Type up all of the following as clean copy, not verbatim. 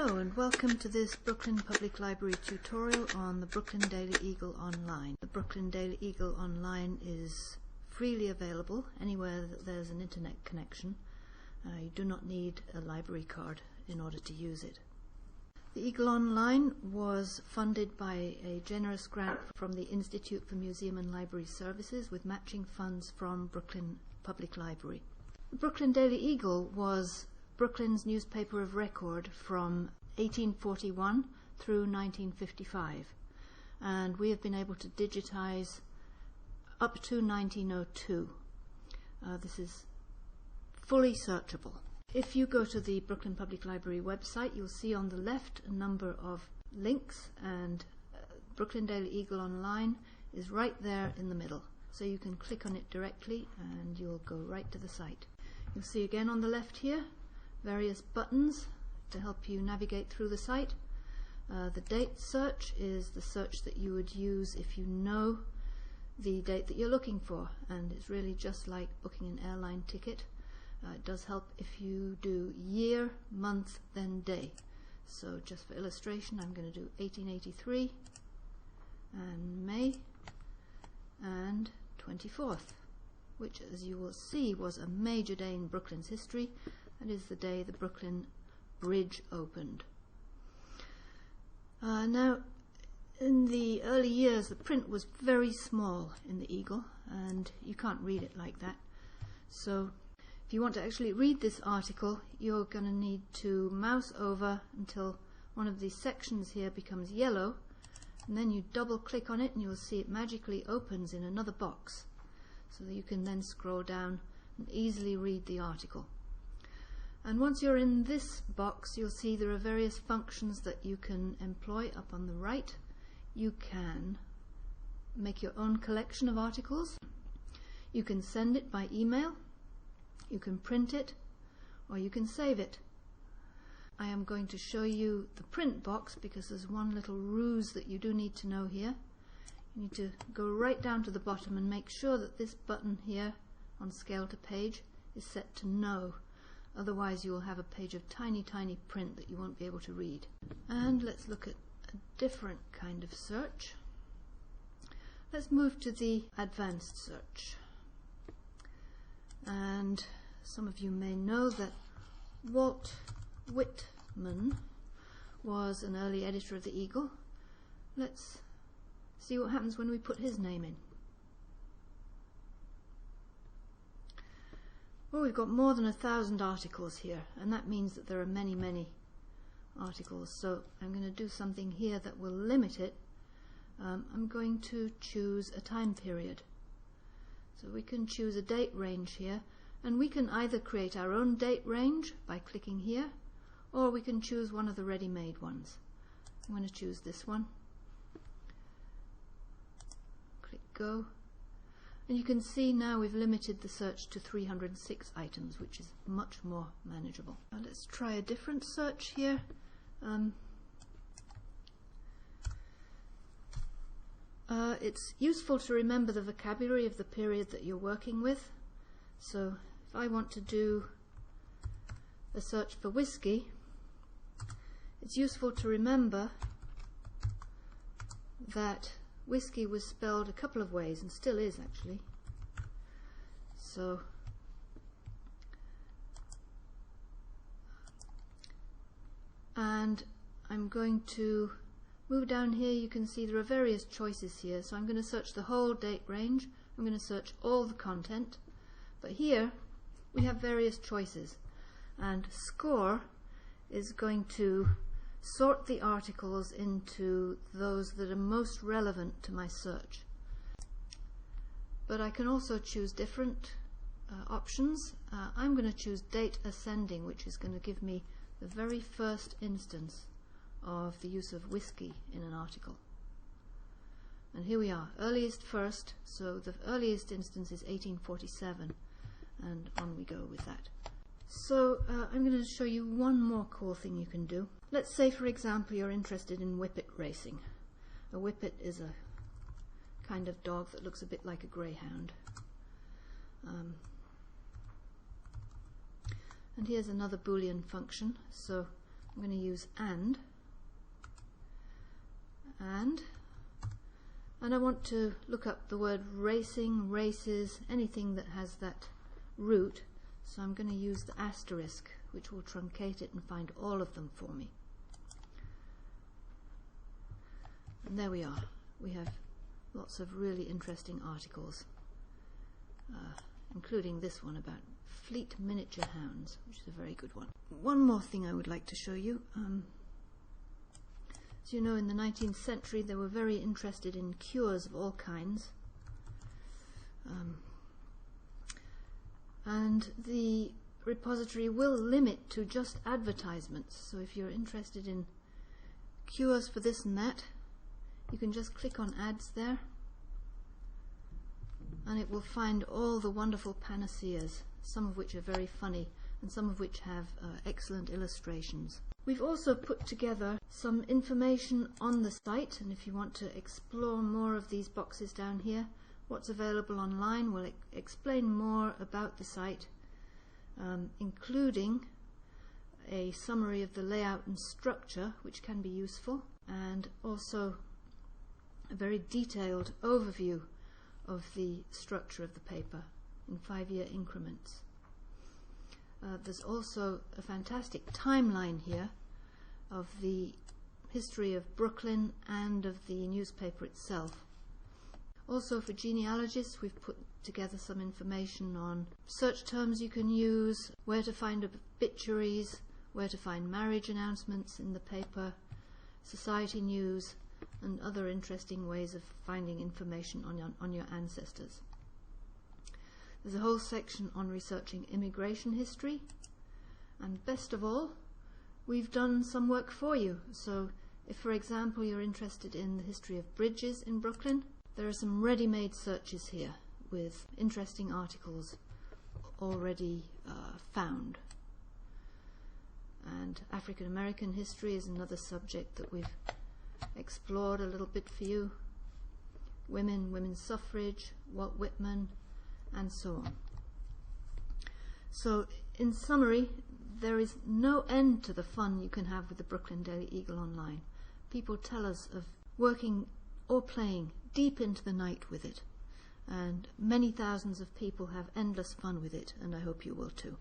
Hello and welcome to this Brooklyn Public Library tutorial on the Brooklyn Daily Eagle Online. The Brooklyn Daily Eagle Online is freely available anywhere that there's an internet connection. You do not need a library card in order to use it. The Eagle Online was funded by a generous grant from the Institute for Museum and Library Services with matching funds from Brooklyn Public Library. The Brooklyn Daily Eagle was Brooklyn's newspaper of record from 1841 through 1955, and we have been able to digitize up to 1902. This is fully searchable. If you go to the Brooklyn Public Library website, you'll see on the left a number of links, and Brooklyn Daily Eagle Online is right there in the middle. So you can click on it directly and you'll go right to the site. You'll see again on the left here various buttons to help you navigate through the site. The date search is the search that you would use if you know the date that you're looking for, and it's really just like booking an airline ticket. It does help if you do year, month, then day. So just for illustration, I'm going to do 1883 and May and 24th, which, as you will see, was a major day in Brooklyn's history. That is the day the Brooklyn Bridge opened. Now, in the early years, the print was very small in the Eagle, and you can't read it like that. So if you want to actually read this article, you're going to need to mouse over until one of these sections here becomes yellow, and then you double click on it and you'll see it magically opens in another box, so that you can then scroll down and easily read the article. And once you're in this box, you'll see there are various functions that you can employ. Up on the right, you can make your own collection of articles. You can send it by email, you can print it, or you can save it. I am going to show you the print box because there's one little ruse that you do need to know here. You need to go right down to the bottom and make sure that this button here on Scale to Page is set to No. Otherwise you will have a page of tiny print that you won't be able to read. And let's look at a different kind of search. Let's move to the advanced search. And some of you may know that Walt Whitman was an early editor of the Eagle. Let's see what happens when we put his name in. Well, we've got more than 1,000 articles here, and that means that there are many articles. So I'm going to do something here that will limit it. I'm going to choose a time period. So we can choose a date range here, and we can either create our own date range by clicking here, or we can choose one of the ready-made ones. I'm going to choose this one. Click Go. And you can see now we've limited the search to 306 items, which is much more manageable. Now let's try a different search here. It's useful to remember the vocabulary of the period that you're working with. So if I want to do a search for whiskey, it's useful to remember that whiskey was spelled a couple of ways, and still is actually. So and I'm going to move down here. You can see there are various choices here, so I'm going to search the whole date range. I'm going to search all the content, but here we have various choices, and Score is going to sort the articles into those that are most relevant to my search. But I can also choose different options. I'm going to choose Date Ascending, which is going to give me the very first instance of the use of whiskey in an article. And here we are, earliest first, so the earliest instance is 1847, and on we go with that. So I'm going to show you one more cool thing you can do. Let's say, for example, you're interested in whippet racing. A whippet is a kind of dog that looks a bit like a greyhound. And here's another Boolean function. So I'm going to use and I want to look up the word racing, races, anything that has that root, so I'm going to use the asterisk, which will truncate it and find all of them for me. And there we are. We have lots of really interesting articles, including this one about fleet miniature hounds, which is a very good one. One more thing I would like to show you. As you know, in the 19th century they were very interested in cures of all kinds, and the repository will limit to just advertisements, so if you're interested in cures for this and that, you can just click on ads there and it will find all the wonderful panaceas, some of which are very funny and some of which have excellent illustrations. We've also put together some information on the site, and if you want to explore more of these boxes down here, what's available online will explain more about the site, including a summary of the layout and structure, which can be useful, and also a very detailed overview of the structure of the paper in 5-year increments. There's also a fantastic timeline here of the history of Brooklyn and of the newspaper itself. Also, for genealogists, we've put together some information on search terms you can use, where to find obituaries, where to find marriage announcements in the paper, society news, and other interesting ways of finding information on your ancestors. There's a whole section on researching immigration history, and best of all, we've done some work for you. So if, for example, you're interested in the history of bridges in Brooklyn, there are some ready-made searches here with interesting articles already found. And African American history is another subject that we've explored a little bit for you. Women's suffrage, Walt Whitman, and so on. So, in summary, there is no end to the fun you can have with the Brooklyn Daily Eagle Online. People tell us of working or playing deep into the night with it, and many thousands of people have endless fun with it, and I hope you will too.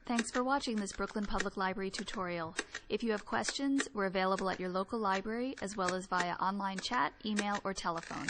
Thanks for watching this Brooklyn Public Library tutorial. If you have questions, we're available at your local library as well as via online chat, email, or telephone.